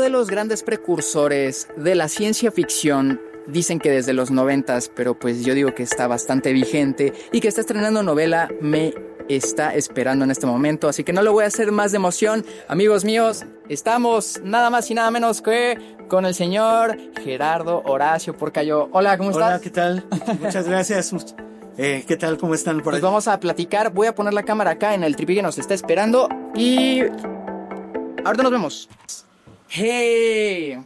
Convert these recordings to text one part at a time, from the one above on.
de los grandes precursores de la ciencia ficción. Dicen que desde los 90s, pero pues yo digo que está bastante vigente y que está estrenando novela. Me está esperando en este momento, así que no lo voy a hacer más de emoción. Amigos míos, estamos nada más y nada menos que con el señor Gerardo Horacio Porcayo. Hola, ¿cómo estás? Hola, ¿qué tal? Muchas gracias. ¿Qué tal? ¿Cómo están por ahí? Pues vamos a platicar. Voy a poner la cámara acá en el tripé que nos está esperando y ahorita nos vemos. ¡Hey!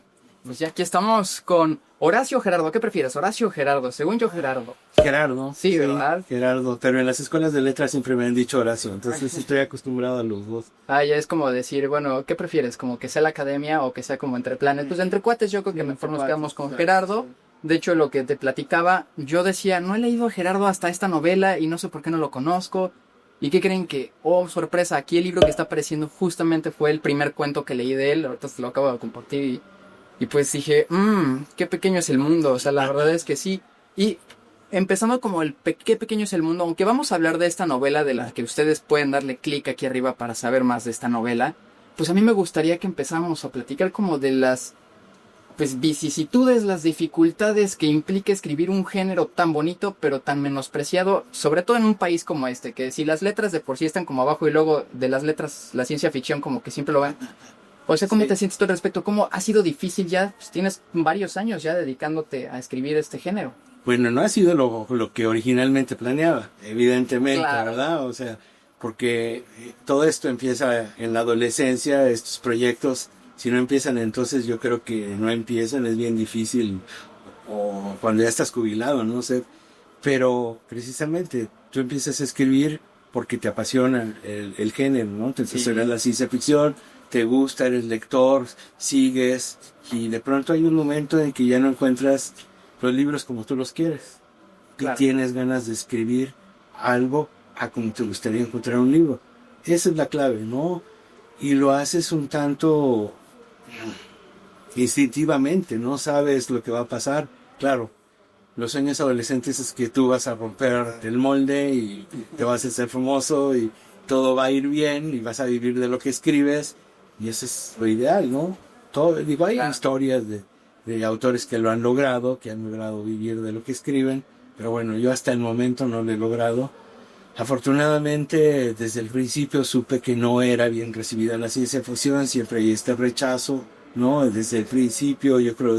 Pues ya aquí estamos con Horacio Gerardo. ¿Qué prefieres, Horacio o Gerardo? Según yo, Gerardo. Gerardo. Sí, ¿verdad? Gerardo, pero en las escuelas de letras siempre me han dicho Horacio, entonces estoy acostumbrado a los dos. Ah, ya es como decir, bueno, ¿qué prefieres? ¿Como que sea la academia o que sea como entre planes? Pues entre cuates yo creo que mejor nos quedamos con Gerardo. De hecho, lo que te platicaba, yo decía, no he leído a Gerardo hasta esta novela y no sé por qué no lo conozco. ¿Y qué creen que? Oh, sorpresa, aquí el libro que está apareciendo justamente fue el primer cuento que leí de él. Ahorita se lo acabo de compartir y pues dije, qué pequeño es el mundo. O sea, la verdad es que sí. Y empezando como qué pequeño es el mundo, aunque vamos a hablar de esta novela de la que ustedes pueden darle clic aquí arriba para saber más de esta novela, pues a mí me gustaría que empezáramos a platicar como de las vicisitudes, las dificultades que implica escribir un género tan bonito pero tan menospreciado, sobre todo en un país como este, que si las letras de por sí están como abajo y luego de las letras la ciencia ficción como que siempre lo ven. O sea, ¿cómo te sientes tú al respecto? ¿Cómo ha sido difícil ya? Pues tienes varios años ya dedicándote a escribir este género. Bueno, no ha sido lo que originalmente planeaba, evidentemente, Claro. ¿verdad? O sea, porque todo esto empieza en la adolescencia, estos proyectos, si no empiezan entonces yo creo que no empiezan, es bien difícil, o cuando ya estás jubilado, no sé, pero precisamente tú empiezas a escribir porque te apasiona el género, ¿no? Te apasiona la ciencia ficción, te gusta, eres lector, sigues, y de pronto hay un momento en que ya no encuentras los libros como tú los quieres. Claro. Y tienes ganas de escribir algo a como te gustaría encontrar un libro. Esa es la clave, ¿no? Y lo haces un tanto instintivamente, no sabes lo que va a pasar. Claro, los sueños adolescentes es que tú vas a romper el molde y te vas a hacer famoso y todo va a ir bien y vas a vivir de lo que escribes y eso es lo ideal, ¿no? Digo, hay historias de autores que lo han logrado, que han logrado vivir de lo que escriben, pero bueno, yo hasta el momento no lo he logrado. Afortunadamente, desde el principio supe que no era bien recibida la ciencia ficción, siempre hay este rechazo, ¿no? Desde el principio, yo creo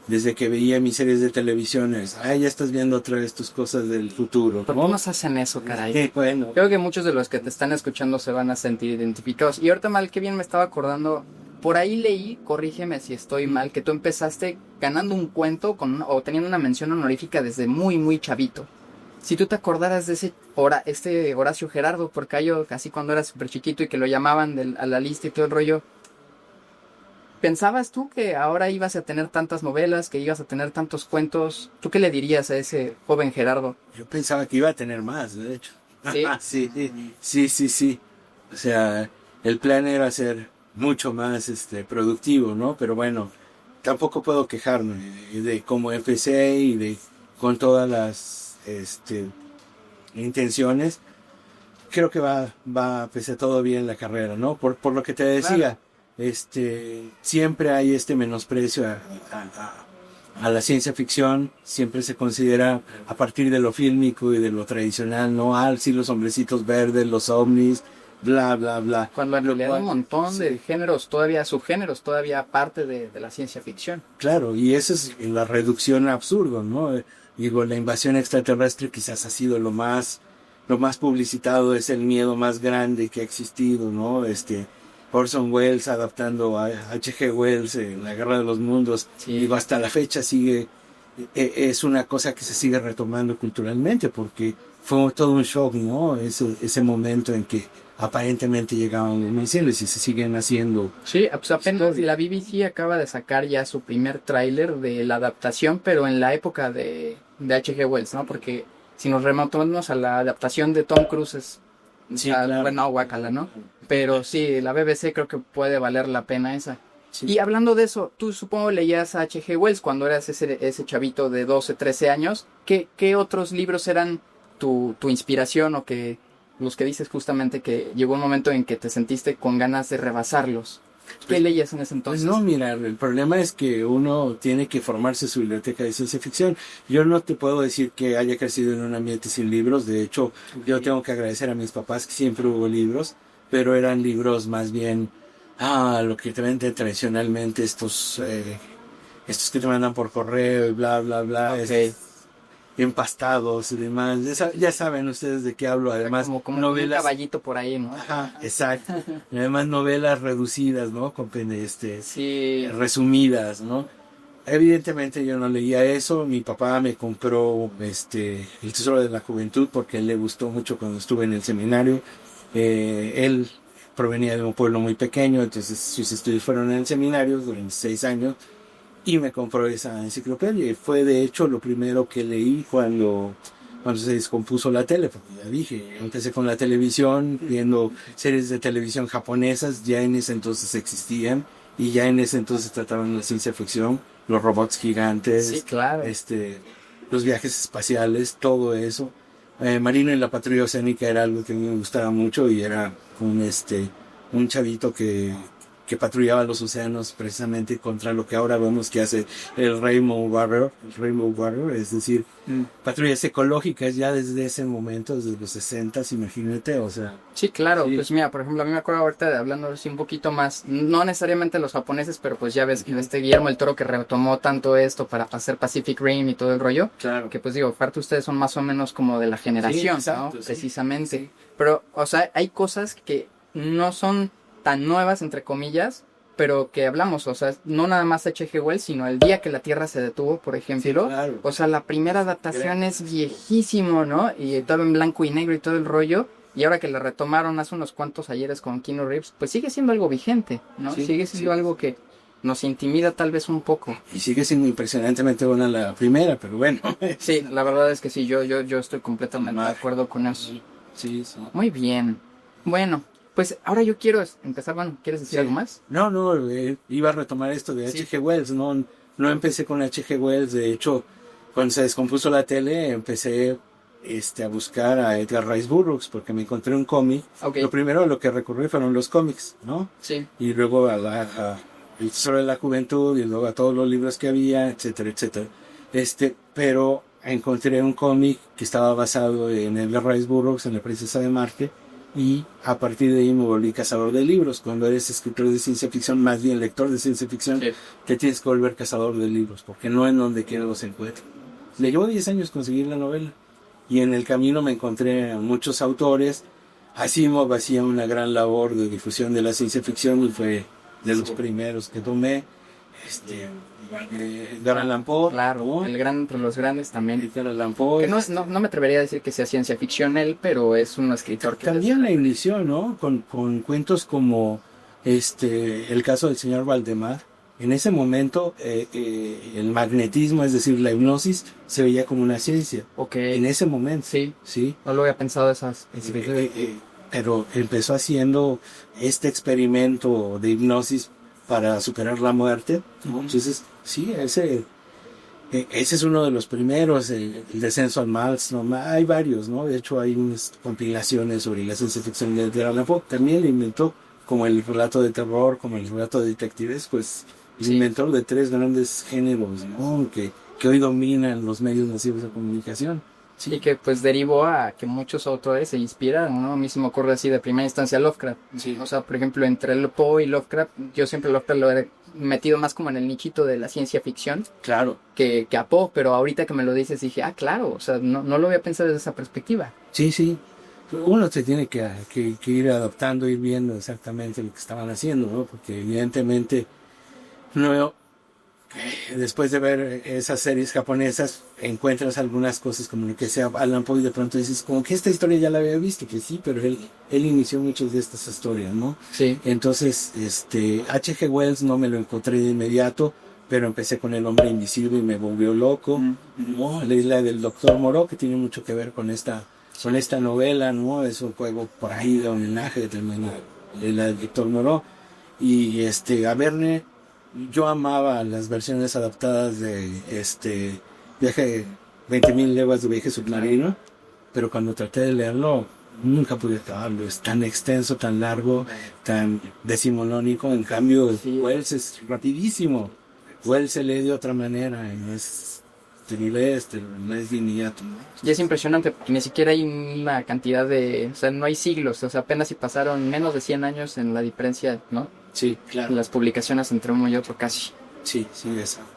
desde que veía mis series de televisión, ya estás viendo otra vez tus cosas del futuro. ¿Por qué nos hacen eso, caray? Bueno. Creo que muchos de los que te están escuchando se van a sentir identificados. Y ahorita mal, qué bien me estaba acordando. Por ahí leí, corrígeme si estoy mal, que tú empezaste ganando un cuento o teniendo una mención honorífica desde muy, muy chavito. Si tú te acordaras de este Horacio Gerardo Porcayo, casi cuando era súper chiquito y que lo llamaban a la lista y todo el rollo, ¿pensabas tú que ahora ibas a tener tantas novelas, que ibas a tener tantos cuentos? ¿Tú qué le dirías a ese joven Gerardo? Yo pensaba que iba a tener más, de hecho. ¿Sí? Sí. O sea, el plan era ser mucho más productivo, ¿no? Pero bueno, tampoco puedo quejarme de cómo empecé y con todas las intenciones. Creo que va pese a todo bien la carrera, ¿no? Por lo que te decía, claro. Siempre hay este menosprecio a la ciencia ficción, siempre se considera a partir de lo fílmico y de lo tradicional, ¿no? Sí, los hombrecitos verdes, los ovnis, bla, bla, bla. Cuando en realidad hay un montón de géneros, subgéneros, todavía parte de la ciencia ficción. Claro, y esa es la reducción a absurdo, ¿no? Digo, la invasión extraterrestre quizás ha sido lo más publicitado, es el miedo más grande que ha existido, ¿no? Orson Welles adaptando a H.G. Wells en La Guerra de los Mundos, sí. Digo, hasta la fecha es una cosa que se sigue retomando culturalmente, porque fue todo un shock, ¿no? Ese momento en que aparentemente llegaban los misiles y se siguen haciendo. Sí, pues apenas la BBC acaba de sacar ya su primer tráiler de la adaptación, pero en la época de H.G. Wells, ¿no? Porque si nos remontamos a la adaptación de Tom Cruise, sí, claro. Bueno, guácala, ¿no? Pero sí, la BBC creo que puede valer la pena esa. Sí. Y hablando de eso, tú supongo leías a H.G. Wells cuando eras ese chavito de 12, 13 años. ¿Qué otros libros eran tu inspiración o los que dices justamente que llegó un momento en que te sentiste con ganas de rebasarlos? ¿Qué leías en ese Pues entonces? no, mira, el problema es que uno tiene que formarse su biblioteca de ciencia ficción. Yo no te puedo decir que haya crecido en un ambiente sin libros. De hecho, yo tengo que agradecer a mis papás que siempre hubo libros, pero eran libros más bien, lo que te venden tradicionalmente, estos que te mandan por correo y bla, bla, bla. Ok. Empastados y demás. Ya saben ustedes de qué hablo. Además, Como un novelas. caballito por ahí, ¿no? Ajá, exacto. Y además novelas reducidas, ¿no? Sí. Resumidas, ¿no? Evidentemente yo no leía eso. Mi papá me compró El Tesoro de la Juventud porque a él le gustó mucho cuando estuve en el seminario. Él provenía de un pueblo muy pequeño, entonces sus estudios fueron en el seminario durante 6 años. Y me compró esa enciclopedia y fue de hecho lo primero que leí cuando se descompuso la tele, porque ya dije, empecé con la televisión, viendo series de televisión japonesas, ya en ese entonces existían y ya en ese entonces trataban la ciencia ficción, los robots gigantes, Sí, claro. los viajes espaciales, todo eso. Marino en la Patrulla Oceánica era algo que a mí me gustaba mucho y era un chavito que patrullaba los océanos precisamente contra lo que ahora vemos que hace el Rainbow Warrior, es decir, patrullas ecológicas ya desde ese momento, desde los 60s, imagínate, o sea. Sí, claro, Sí. pues mira, por ejemplo, a mí me acuerdo ahorita de hablando así un poquito más, no necesariamente los japoneses, pero pues ya ves que Guillermo el Toro que retomó tanto esto para hacer Pacific Rim y todo el rollo, Claro. que pues digo, aparte ustedes son más o menos como de la generación, exacto, ¿no? sí. Precisamente. Sí. Pero, o sea, hay cosas que no son tan nuevas, entre comillas, pero que hablamos, o sea, no nada más H.G. Wells, sino el día que la Tierra se detuvo, por ejemplo. Sí, claro. O sea, la primera datación es viejísimo, ¿no? Y todo en blanco y negro y todo el rollo. Y ahora que la retomaron hace unos cuantos ayeres con Keanu Reeves, pues sigue siendo algo vigente, ¿no? Sí, Sigue siendo algo que nos intimida tal vez un poco. Y sigue siendo impresionantemente buena la primera, pero bueno. Sí, la verdad es que sí, yo estoy completamente de acuerdo con eso. Sí, sí. Muy bien. Bueno, pues ahora yo quiero empezar, bueno, ¿quieres decir algo más? No, iba a retomar esto de Sí. H.G. Wells, no empecé con H.G. Wells, de hecho, cuando se descompuso la tele, empecé a buscar a Edgar Rice Burroughs, porque me encontré un cómic. Ok. Lo primero a lo que recurrí fueron los cómics, ¿no? Sí. Y luego a El Tesoro de la Juventud, y luego a todos los libros que había, etcétera, etcétera. Pero encontré un cómic que estaba basado en Edgar Rice Burroughs, en La Princesa de Marte, y a partir de ahí me volví cazador de libros. Cuando eres escritor de ciencia ficción, más bien lector de ciencia ficción, Sí. te tienes que volver cazador de libros, porque no en donde quiera los encuentro. Le llevó 10 años conseguir la novela, y en el camino me encontré a muchos autores. Asimov hacía una gran labor de difusión de la ciencia ficción y fue de los primeros que tomé. Edgar Allan Poe, Claro, ¿no? los grandes también. Edgar Allan Poe. Que no me atrevería a decir que sea ciencia ficción él, pero es un escritor que También la inició, ¿no? Con cuentos como el caso del señor Valdemar. En ese momento el magnetismo, es decir, la hipnosis, se veía como una ciencia. Ok. En ese momento. Sí, Sí. no lo había pensado esas. Pero empezó haciendo este experimento de hipnosis para superar la muerte. ¿No? Entonces, sí, ese es uno de los primeros, el descenso al Mars, ¿no? Hay varios, ¿no? De hecho, hay unas compilaciones sobre la ciencia ficción de Edgar Allan Poe. También le inventó, como el relato de terror, como el relato de detectives, pues, el Sí. inventor de 3 grandes géneros, ¿no? Que hoy dominan los medios masivos de comunicación. Sí. Y que pues derivó a que muchos autores se inspiraron, ¿no? A mí se me ocurre así de primera instancia Lovecraft. Sí. O sea, por ejemplo, entre Poe y Lovecraft, yo siempre Lovecraft lo he metido más como en el nichito de la ciencia ficción Claro. que a Poe, pero ahorita que me lo dices dije, claro, o sea, no lo había pensado desde esa perspectiva. Sí, sí. Uno se tiene que ir adaptando, ir viendo exactamente lo que estaban haciendo, ¿no? Porque evidentemente no, después de ver esas series japonesas encuentras algunas cosas como lo que sea Allan Poe y de pronto dices como que esta historia ya la había visto, que sí, pero él inició muchas de estas historias, ¿no? Sí. Entonces, H.G. Wells no me lo encontré de inmediato, pero empecé con El Hombre Invisible y me volvió loco, ¿no? La Isla del Doctor Moreau, que tiene mucho que ver con esta novela, ¿no? Es un juego por ahí de homenaje también a la del Doctor Moreau. Y a Verne, yo amaba las versiones adaptadas de Viaje 20.000 leguas de viaje submarino, pero cuando traté de leerlo nunca pude acabarlo. Es tan extenso, tan largo, tan decimonónico. En cambio, Sí. Wells es rapidísimo. Wells se lee de otra manera. Y no es, ni lees, no es de inmediato, ¿no? Y es impresionante porque ni siquiera hay una cantidad de... O sea, no hay siglos. O sea, apenas si pasaron menos de 100 años en la diferencia, ¿no? Sí, claro. Las publicaciones entre uno y otro casi. Sí, sí, exacto.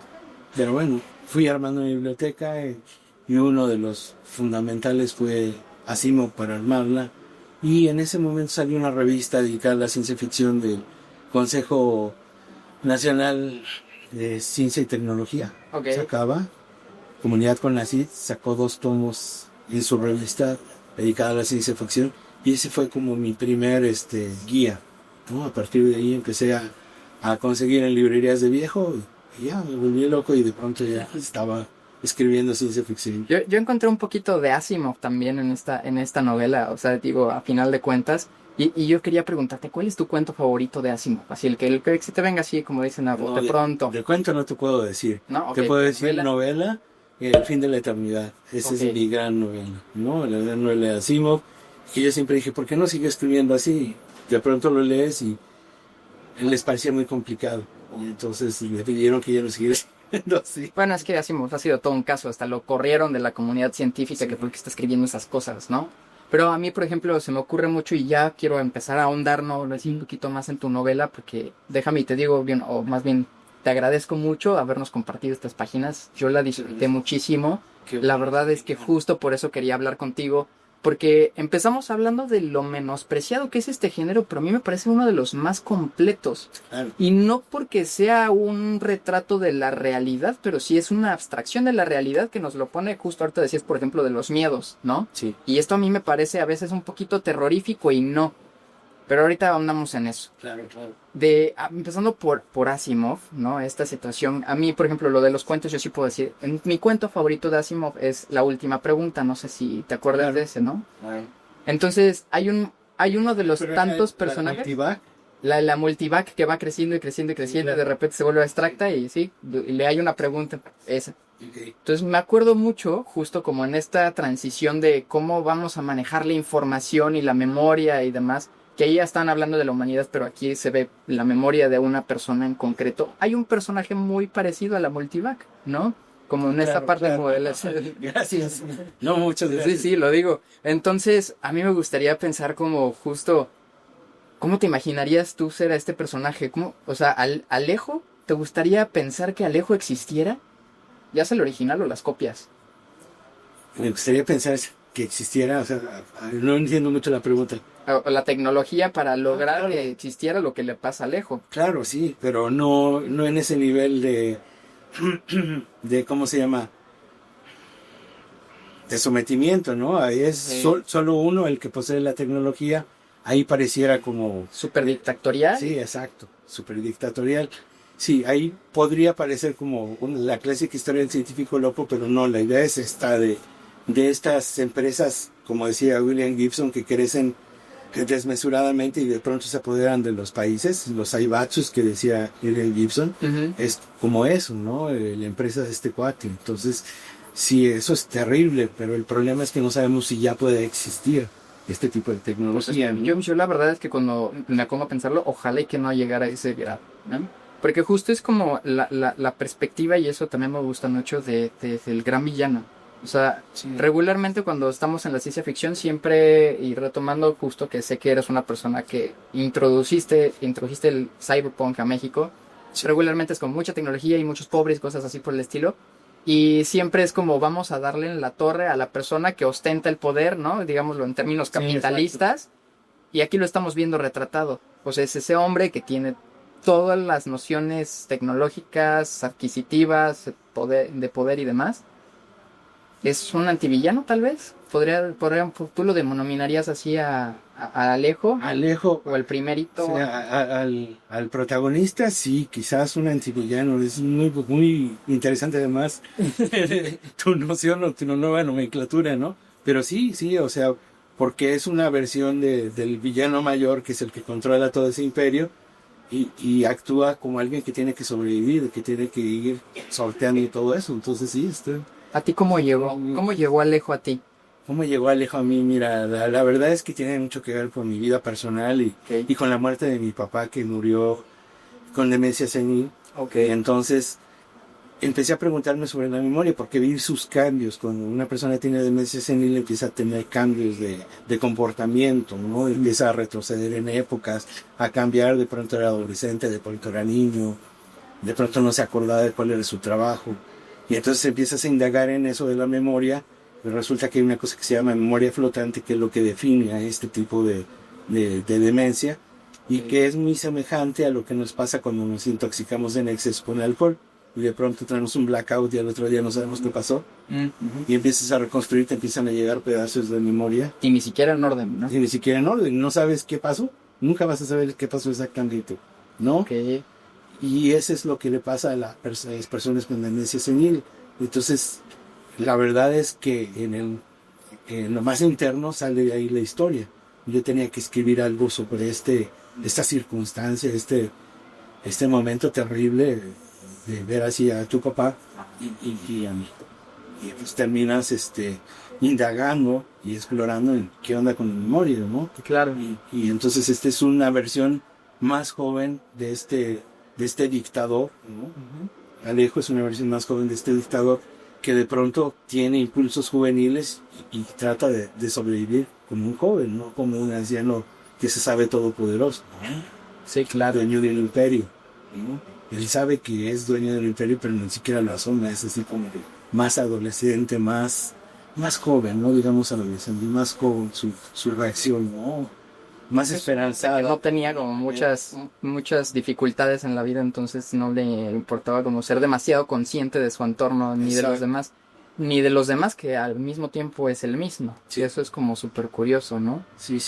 Pero bueno, fui armando mi biblioteca y uno de los fundamentales fue Asimov para armarla. Y en ese momento salió una revista dedicada a la ciencia ficción del Consejo Nacional de Ciencia y Tecnología. Ok. Sacaba, Comunidad con la CID, sacó 2 tomos en su revista dedicada a la ciencia ficción. Y ese fue como mi primer guía, ¿no? A partir de ahí empecé a conseguir en librerías de viejo y ya me volví loco y de pronto ya estaba escribiendo ciencia ficción. Yo encontré un poquito de Asimov también en esta novela, o sea, digo, a final de cuentas, y yo quería preguntarte, ¿cuál es tu cuento favorito de Asimov? Así, el que se te venga así, como dicen a bote pronto. De cuento no te puedo decir. No, te ok, puedo decir novela. novela, El fin de la eternidad. Esa Ok. es mi gran novela, ¿no? La gran novela de Asimov, que yo siempre dije, ¿por qué no sigue escribiendo así? De pronto lo lees y les parecía muy complicado. Y entonces me pidieron que yo lo siguiera escribiendo así. Bueno, es que Asimov ha sido todo un caso, hasta lo corrieron de la comunidad científica Sí. que porque está escribiendo esas cosas, ¿no? Pero a mí, por ejemplo, se me ocurre mucho y ya quiero empezar a ahondar, ¿no? Decir un poquito más en tu novela, porque déjame y te digo bien, o más bien, te agradezco mucho habernos compartido estas páginas. Yo la disfruté muchísimo. La verdad es que justo por eso quería hablar contigo, porque empezamos hablando de lo menospreciado que es este género, pero a mí me parece uno de los más completos. Claro. Y no porque sea un retrato de la realidad, pero sí es una abstracción de la realidad que nos lo pone justo ahorita decías, por ejemplo, de los miedos, ¿no? Sí. Y esto a mí me parece a veces un poquito terrorífico y no. Pero ahorita andamos en eso. Claro, claro. Empezando por Asimov, ¿no? Esta situación. A mí, por ejemplo, lo de los cuentos, yo sí puedo decir. Mi cuento favorito de Asimov es La última pregunta. No sé si te acuerdas Claro. de ese, ¿no? Claro. Entonces, hay uno de los Pero tantos la personajes. multivac, La multivac que va creciendo y creciendo y creciendo. Claro. Y de repente se vuelve abstracta y sí, y le hay una pregunta. Esa. ok. Entonces me acuerdo mucho, justo como en esta transición de cómo vamos a manejar la información y la memoria y demás, que ahí ya están hablando de la humanidad, pero aquí se ve la memoria de una persona en concreto. Hay un personaje muy parecido a la multivac, ¿no? Como en esta Claro, parte claro. como de la... Gracias. No, muchas Sí, gracias. sí, lo digo. Entonces, a mí me gustaría pensar como justo, ¿cómo te imaginarías tú ser a este personaje? ¿Cómo, o sea, Alejo, ¿te gustaría pensar que Alejo existiera? ¿Ya sea el original o las copias? Me gustaría pensar que existiera, o sea, no entiendo mucho la pregunta. O la tecnología para lograr que existiera lo que le pasa a Alejo. Claro, sí, pero no en ese nivel de ¿cómo se llama? De sometimiento, ¿no? Ahí es Sí. solo uno el que posee la tecnología. Ahí pareciera como... Súper dictatorial. Sí, exacto, súper dictatorial. Sí, ahí podría parecer como la clásica historia del científico loco, pero no, la idea es esta de estas empresas, como decía William Gibson, que crecen desmesuradamente y de pronto se apoderan de los países, los aibatsus que decía William Gibson, Ujú. es como eso, ¿no? La empresa de este cuate. Entonces, sí, eso es terrible, pero el problema es que no sabemos si ya puede existir este tipo de Pues, tecnología, ¿no? yo la verdad es que cuando me pongo a pensarlo, ojalá y que no llegara a ese grado, ¿no? Porque justo es como la perspectiva, y eso también me gusta mucho, del gran villano. O sea, Sí. regularmente cuando estamos en la ciencia ficción, siempre, y retomando justo que sé que eres una persona que introdujiste el cyberpunk a México, Sí. regularmente es con mucha tecnología y muchos pobres, cosas así por el estilo. Y siempre es como vamos a darle en la torre a la persona que ostenta el poder, ¿no? Digámoslo en términos Sí, capitalistas. Y aquí lo estamos viendo retratado. Pues es ese hombre que tiene todas las nociones tecnológicas, adquisitivas, de poder y demás. ¿Es un antivillano tal vez? ¿Tú lo denominarías así a Alejo? Alejo, ¿O el primerito? sí, al protagonista, sí, quizás un antivillano. Es muy interesante además tu noción o tu nueva nomenclatura, ¿no? Pero sí, o sea, porque es una versión del villano mayor, que es el que controla todo ese imperio, y actúa como alguien que tiene que sobrevivir, que tiene que ir sorteando y todo eso. Entonces sí, ¿A ti cómo llegó? ¿Cómo llegó Alejo a ti? ¿Cómo llegó Alejo a mí? Mira, la verdad es que tiene mucho que ver con mi vida personal y con la muerte de mi papá que murió con demencia senil. Entonces empecé a preguntarme sobre la memoria porque vi sus cambios. Cuando una persona tiene demencia senil empieza a tener cambios de comportamiento, ¿no? Empieza a retroceder en épocas, a cambiar, de pronto era adolescente, de pronto era niño, de pronto no se acordaba de cuál era su trabajo. Y entonces empiezas a indagar en eso de la memoria, pero resulta que hay una cosa que se llama memoria flotante, que es lo que define a este tipo de demencia, y que es muy semejante a lo que nos pasa cuando nos intoxicamos en exceso con alcohol, y de pronto tenemos un blackout y al otro día no sabemos qué pasó, y empiezas a reconstruir, te empiezan a llegar pedazos de memoria. Y ni siquiera en orden, ¿no? Y ni siquiera en orden, no sabes qué pasó, nunca vas a saber qué pasó exactamente, ¿no? Y eso es lo que le pasa a las personas con demencia senil. Entonces, la verdad es que en lo más interno sale de ahí la historia. Yo tenía que escribir algo sobre esta circunstancia, este momento terrible de ver así a tu papá y a mí. Y pues terminas indagando y explorando en qué onda con la memoria, ¿no? Claro. Y entonces esta es una versión más joven de este dictador, ¿no? Alejo es una versión más joven de este dictador que de pronto tiene impulsos juveniles y trata de sobrevivir como un joven, no como un anciano que se sabe todopoderoso, ¿no? Sí, claro. Dueño del imperio, ¿no? Él sabe que es dueño del imperio, pero ni siquiera lo asoma, es así como más adolescente, más joven, no digamos adolescente, más joven su reacción, ¿no? Más esperanzada. No tenía como muchas dificultades en la vida, entonces no le importaba como ser demasiado consciente de su entorno, ni de los demás, ni de los demás, que al mismo tiempo es el mismo. Sí. Y eso es como súper curioso, ¿no? Sí.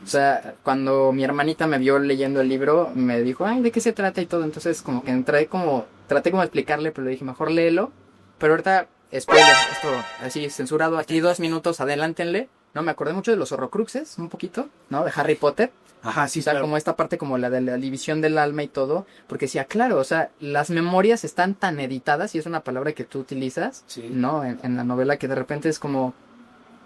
O sea, cuando mi hermanita me vio leyendo el libro, me dijo, ay, ¿de qué se trata y todo? Entonces como que traté como de explicarle, pero le dije, mejor léelo. Pero ahorita, spoiler, esto así censurado, aquí 2 minutos, adelántenle. No, me acordé mucho de los Horrocruxes, un poquito, ¿no? De Harry Potter. Ajá, sí, o sea, claro. Como esta parte como la de la división del alma y todo. Porque decía, claro, o sea, las memorias están tan editadas, y es una palabra que tú utilizas, sí, ¿no? En la novela, que de repente es como,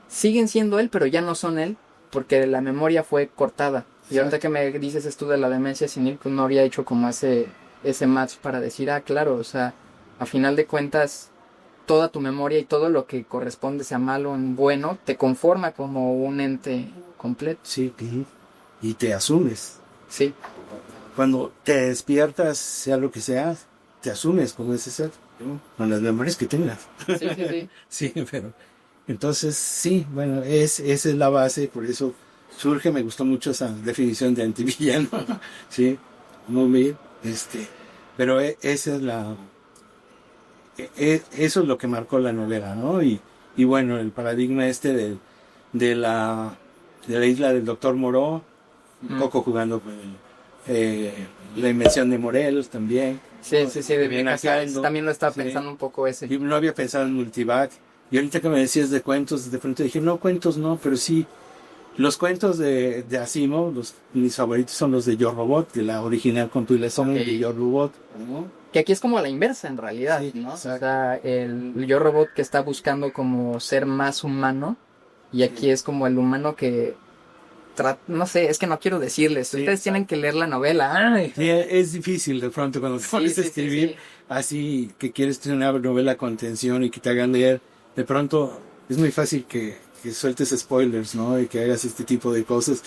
siguen siendo él, pero ya no son él, porque la memoria fue cortada. Y ahorita que me dices esto de la demencia senil, pues no habría hecho como ese match para decir, claro, o sea, a final de cuentas, toda tu memoria y todo lo que corresponde, sea malo o bueno, te conforma como un ente completo. Sí, y te asumes. Sí. Cuando te despiertas, sea lo que sea, te asumes como ese ser, ¿no? Con las memorias que tengas. Sí. Sí, pero entonces sí, bueno, esa es la base, por eso surge, me gustó mucho esa definición de antivillano. Sí, muy bien, pero esa es eso es lo que marcó la novela, ¿no? Y bueno, el paradigma de la isla del Doctor Moreau, un poco jugando con la invención de Morelos también. Sí, de bien acá. También lo estaba pensando un poco ese. Y no había pensado en Multivac. Y ahorita que me decías de cuentos, de pronto dije, no, cuentos no, pero sí, los cuentos de Asimov, mis favoritos son los de Yo Robot, de la original compilación de Yo Robot, ¿no? Que aquí es como la inversa en realidad, sí, ¿no? O sea, el Yo Robot que está buscando como ser más humano, y aquí es como el humano que no sé, es que no quiero decirles, ustedes tienen que leer la novela. Ay. Sí, es difícil de pronto cuando te pones a escribir así, que quieres tener una novela con tensión y que te hagan leer, de pronto es muy fácil que sueltes spoilers, ¿no? Y que hagas este tipo de cosas.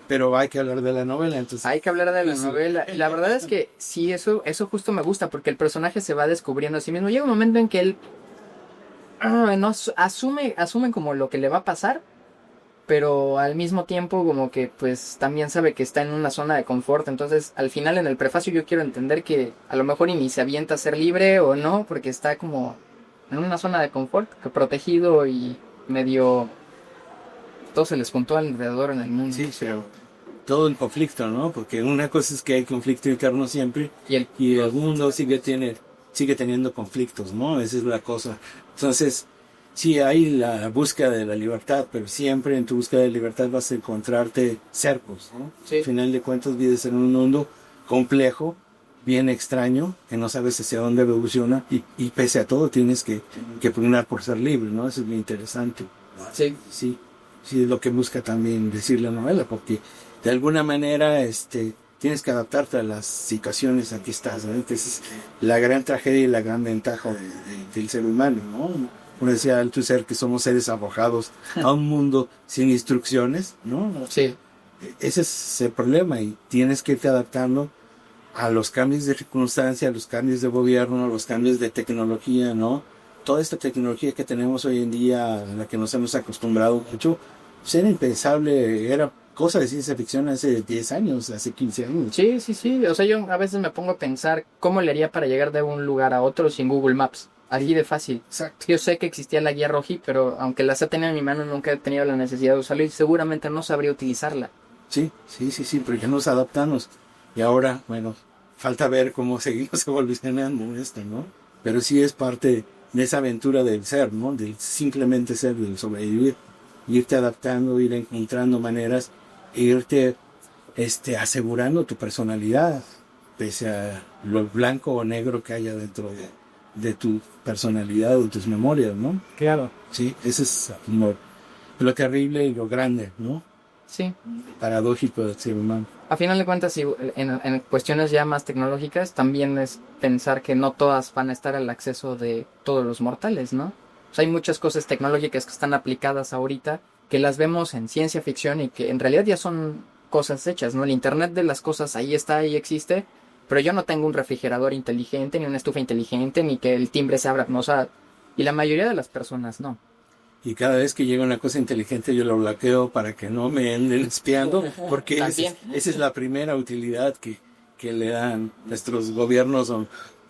Pero hay que hablar de la novela, entonces. Hay que hablar de la novela. La verdad es que sí, eso justo me gusta, porque el personaje se va descubriendo a sí mismo. Llega un momento en que él no asume como lo que le va a pasar, pero al mismo tiempo como que pues también sabe que está en una zona de confort. Entonces al final en el prefacio yo quiero entender que a lo mejor ni se avienta a ser libre o no, porque está como en una zona de confort, protegido y medio... Todo se les juntó alrededor en el mundo. Sí, pero todo en conflicto, ¿no? Porque una cosa es que hay conflicto interno siempre y el mundo sigue teniendo conflictos, ¿no? Esa es la cosa. Entonces, sí hay la búsqueda de la libertad, pero siempre en tu búsqueda de libertad vas a encontrarte cercos, ¿no? Sí. Al final de cuentas vives en un mundo complejo, bien extraño, que no sabes hacia dónde evoluciona y pese a todo tienes que pugnar por ser libre, ¿no? Eso es muy interesante. Sí. Sí, sí, es lo que busca también decir la novela, porque de alguna manera tienes que adaptarte a las situaciones en que estás, ¿no? Entonces, la gran tragedia y la gran ventaja del ser humano, ¿no? Como decía Althusser, que somos seres arrojados a un mundo sin instrucciones, ¿no? Sí. Ese es el problema y tienes que irte adaptando a los cambios de circunstancia, a los cambios de gobierno, a los cambios de tecnología, ¿no? Toda esta tecnología que tenemos hoy en día, a la que nos hemos acostumbrado mucho, pues era impensable, era cosa de ciencia ficción hace 10 años, hace 15 años. Sí, sí, sí. O sea, yo a veces me pongo a pensar cómo le haría para llegar de un lugar a otro sin Google Maps. Así de fácil. Exacto. Yo sé que existía la guía Roji, pero aunque las he tenido en mi mano, nunca he tenido la necesidad de usarla y seguramente no sabría utilizarla. Sí, pero ya nos adaptamos. Y ahora, bueno, falta ver cómo seguimos evolucionando esto, ¿no? Pero sí es parte de esa aventura del ser, ¿no? Del simplemente ser, del sobrevivir. Irte adaptando, ir encontrando maneras, e irte asegurando tu personalidad, pese a lo blanco o negro que haya dentro de tu personalidad o de tus memorias, ¿no? Claro. Sí, ese es lo terrible y lo grande, ¿no? Sí. Paradójico del ser humano. A final de cuentas, en cuestiones ya más tecnológicas, también es pensar que no todas van a estar al acceso de todos los mortales, ¿no? O sea, hay muchas cosas tecnológicas que están aplicadas ahorita, que las vemos en ciencia ficción y que en realidad ya son cosas hechas, ¿no? El Internet de las cosas ahí está, ahí existe, pero yo no tengo un refrigerador inteligente, ni una estufa inteligente, ni que el timbre se abra, ¿no? O sea, y la mayoría de las personas no. Y cada vez que llega una cosa inteligente yo lo bloqueo para que no me anden espiando, porque esa es la primera utilidad que le dan nuestros gobiernos o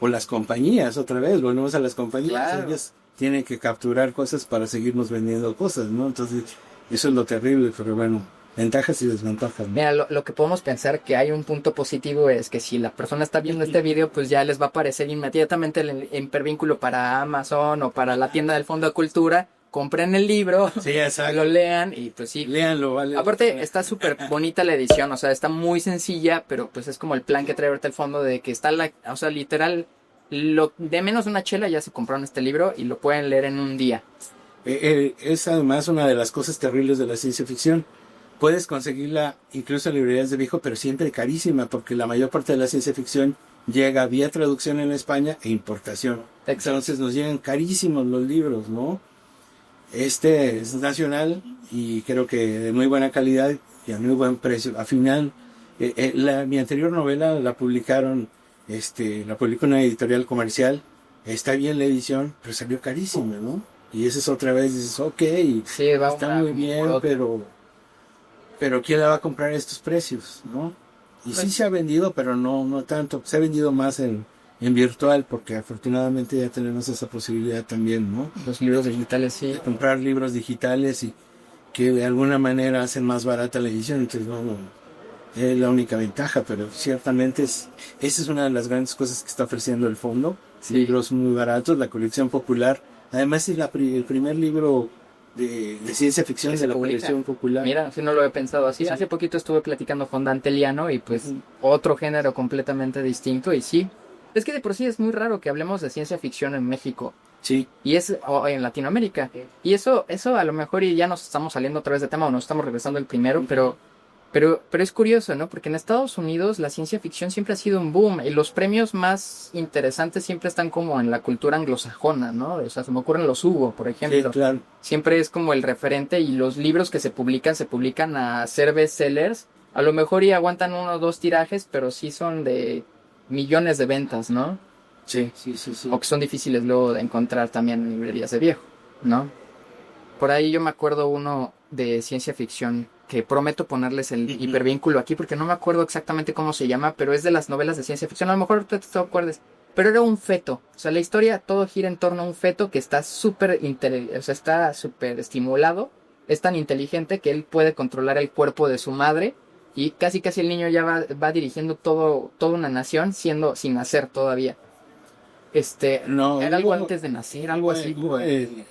las compañías. Otra vez, volvemos a las compañías. Claro. Ellas tienen que capturar cosas para seguirnos vendiendo cosas, ¿no? Entonces, eso es lo terrible, pero bueno, ventajas y desventajas, ¿no? Mira, lo que podemos pensar que hay un punto positivo es que si la persona está viendo este video, pues ya les va a aparecer inmediatamente el hipervínculo para Amazon o para la tienda del Fondo de Cultura. Compren el libro, Sí, exacto. lo lean y pues sí. Léanlo, vale. Aparte está súper bonita la edición, o sea, está muy sencilla, pero pues es como el plan que trae ahorita el fondo de que está o sea, literal, de menos de una chela ya se compraron este libro y lo pueden leer en un día. Es además una de las cosas terribles de la ciencia ficción. Puedes conseguirla incluso en librerías de viejo, pero siempre carísima, porque la mayor parte de la ciencia ficción llega vía traducción en España e importación. Entonces nos llegan carísimos los libros, ¿no? Este es nacional y creo que de muy buena calidad y a muy buen precio. Al final, mi anterior novela la publicaron, la publicó una editorial comercial. Está bien la edición, pero salió carísima, ¿no? Y esa es otra vez, dices, ok, Sí, está muy bien, pero ¿quién la va a comprar a estos precios, no? Y sí se ha vendido, pero no tanto. Se ha vendido más en virtual, porque afortunadamente ya tenemos esa posibilidad también, ¿no? Los libros digitales, sí. Comprar libros digitales y que de alguna manera hacen más barata la edición, entonces no es la única ventaja, pero ciertamente esa es una de las grandes cosas que está ofreciendo el fondo. Sí. Libros muy baratos, la colección popular. Además es el primer libro de ciencia ficción de la colección popular. Mira, si no lo he pensado así. Sí. Hace poquito estuve platicando con Dante Liano y pues otro género completamente distinto y sí. Es que de por sí es muy raro que hablemos de ciencia ficción en México. Sí. Y o en Latinoamérica. Y eso a lo mejor y ya nos estamos saliendo otra vez de tema o nos estamos regresando al primero, pero es curioso, ¿no? Porque en Estados Unidos la ciencia ficción siempre ha sido un boom y los premios más interesantes siempre están como en la cultura anglosajona, ¿no? O sea, se me ocurren los Hugo, por ejemplo. Sí, claro. Siempre es como el referente y los libros que se publican a ser bestsellers. A lo mejor y aguantan 1 o 2 tirajes, pero sí son de millones de ventas, ¿no? Sí. O que son difíciles luego de encontrar también en librerías de viejo, ¿no? Por ahí yo me acuerdo uno de ciencia ficción que prometo ponerles el hipervínculo aquí porque no me acuerdo exactamente cómo se llama, pero es de las novelas de ciencia ficción, a lo mejor te acuerdes. Pero era un feto, o sea, la historia todo gira en torno a un feto que está súper estimulado, es tan inteligente que él puede controlar el cuerpo de su madre y casi el niño ya va dirigiendo toda una nación sin nacer todavía. No, era algo antes de nacer, algo así.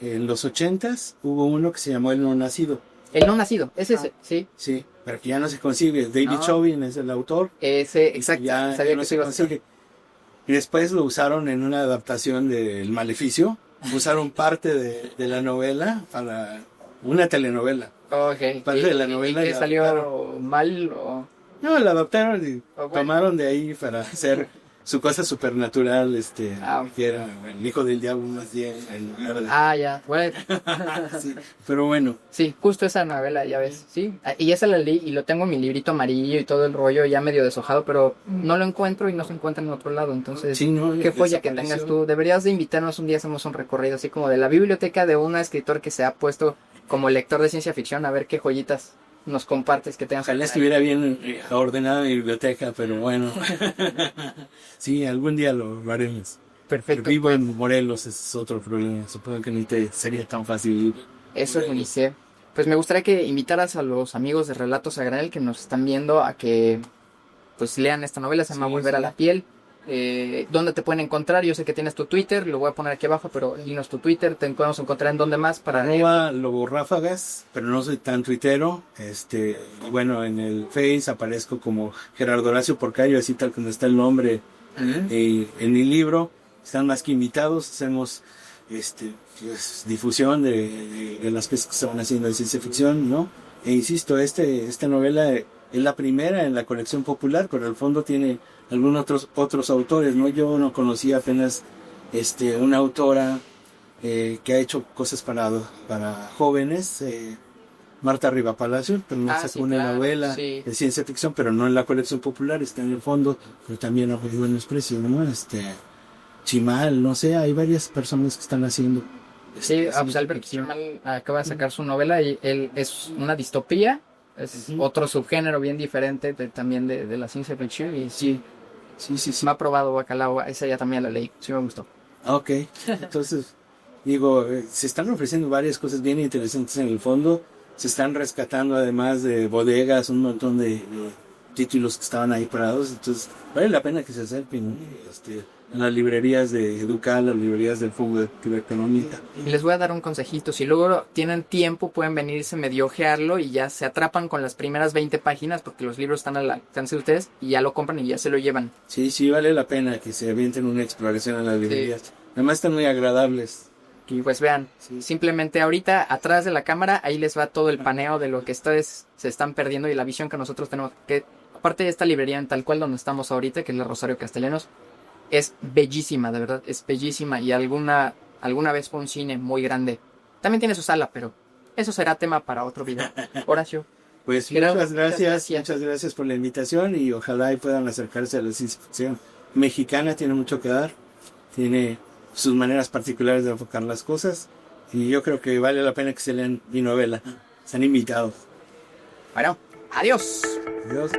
En los 80s hubo uno que se llamó El No Nacido. El No Nacido, es ese, sí. Sí, pero que ya no se consigue. David Chauvin es el autor. Ese, exacto. Ya sabía no que se consigue. Y después lo usaron en una adaptación del Maleficio. Usaron parte de la novela una telenovela. Ok. Parte de la novela. ¿Y qué la salió adaptaron. mal o...? No, la adaptaron y Bueno. tomaron de ahí para hacer su cosa supernatural, Ah. que era el hijo del diablo más bien. Ah, ya. Bueno. Sí, pero bueno. Sí, justo esa novela, ya ves, sí. Y esa la leí y lo tengo en mi librito amarillo y todo el rollo ya medio deshojado, pero no lo encuentro y no se encuentra en otro lado. Entonces, Sí, no, qué joya que desapareció. tengas tú. Deberías de invitarnos un día, hacemos un recorrido así como de la biblioteca de un escritor que se ha puesto como lector de ciencia ficción, a ver qué joyitas nos compartes que tengas. Ojalá estuviera bien ordenada mi biblioteca, pero bueno. Sí, algún día lo haremos. Perfecto. Pero vivo en Morelos, es otro problema. Supongo que ni te sería tan fácil. Eso es UNICEF. Pues me gustaría que invitaras a los amigos de Relatos a Granel que nos están viendo a que pues lean esta novela, se llama Sí, Volver sí. a la piel. ¿Dónde te pueden encontrar? Yo sé que tienes tu Twitter, lo voy a poner aquí abajo, pero dinos tu Twitter, te podemos encontrar en dónde más para Lobo Ráfagas, pero no soy tan tuitero. Bueno, en el Face aparezco como Gerardo Horacio Porcayo, así tal como está el nombre. En mi libro están más que invitados, hacemos pues, difusión de las cosas que se van haciendo de ciencia ficción, ¿no? E insisto, esta novela es la primera en la colección popular, pero al fondo tiene algunos otros autores, ¿no? Yo no conocía apenas una autora que ha hecho cosas para jóvenes, Marta Riva Palacio, pero no sacó sí, una claro, novela sí. de ciencia ficción, pero no en la colección popular, está en el fondo, pero también a muy buenos precios, ¿no? Chimal, no sé, hay varias personas que están haciendo. Sí, pues Albert Chimal acaba de sacar su novela y él es una distopía, es otro subgénero bien diferente también de la ciencia ficción y sí, Sí. me ha probado Bacalao, esa ya también la leí, sí me gustó. Ok, entonces, digo, se están ofreciendo varias cosas bien interesantes en el fondo, se están rescatando además de bodegas, un montón de títulos que estaban ahí parados, entonces vale la pena que se acerquen, ¿no? En las librerías de Educal, las librerías del Fondo de Actividad Económica. Y les voy a dar un consejito, si luego tienen tiempo pueden venirse medio ojearlo y ya se atrapan con las primeras 20 páginas porque los libros están al alcance de ustedes y ya lo compran y ya se lo llevan. Sí, vale la pena que se avienten una exploración en las librerías. Además están muy agradables. Y pues vean, simplemente ahorita atrás de la cámara ahí les va todo el paneo de lo que ustedes se están perdiendo y la visión que nosotros tenemos, que aparte de esta librería en tal cual donde estamos ahorita, que es la Rosario Castellanos, es bellísima, de verdad, es bellísima y alguna vez fue un cine muy grande. También tiene su sala, pero eso será tema para otro video. Horacio. Pues Gerardo, muchas gracias por la invitación y ojalá y puedan acercarse a la ciencia ficción mexicana, tiene mucho que dar, tiene sus maneras particulares de enfocar las cosas y yo creo que vale la pena que se lean mi novela. Están invitados. Bueno, adiós. Adiós.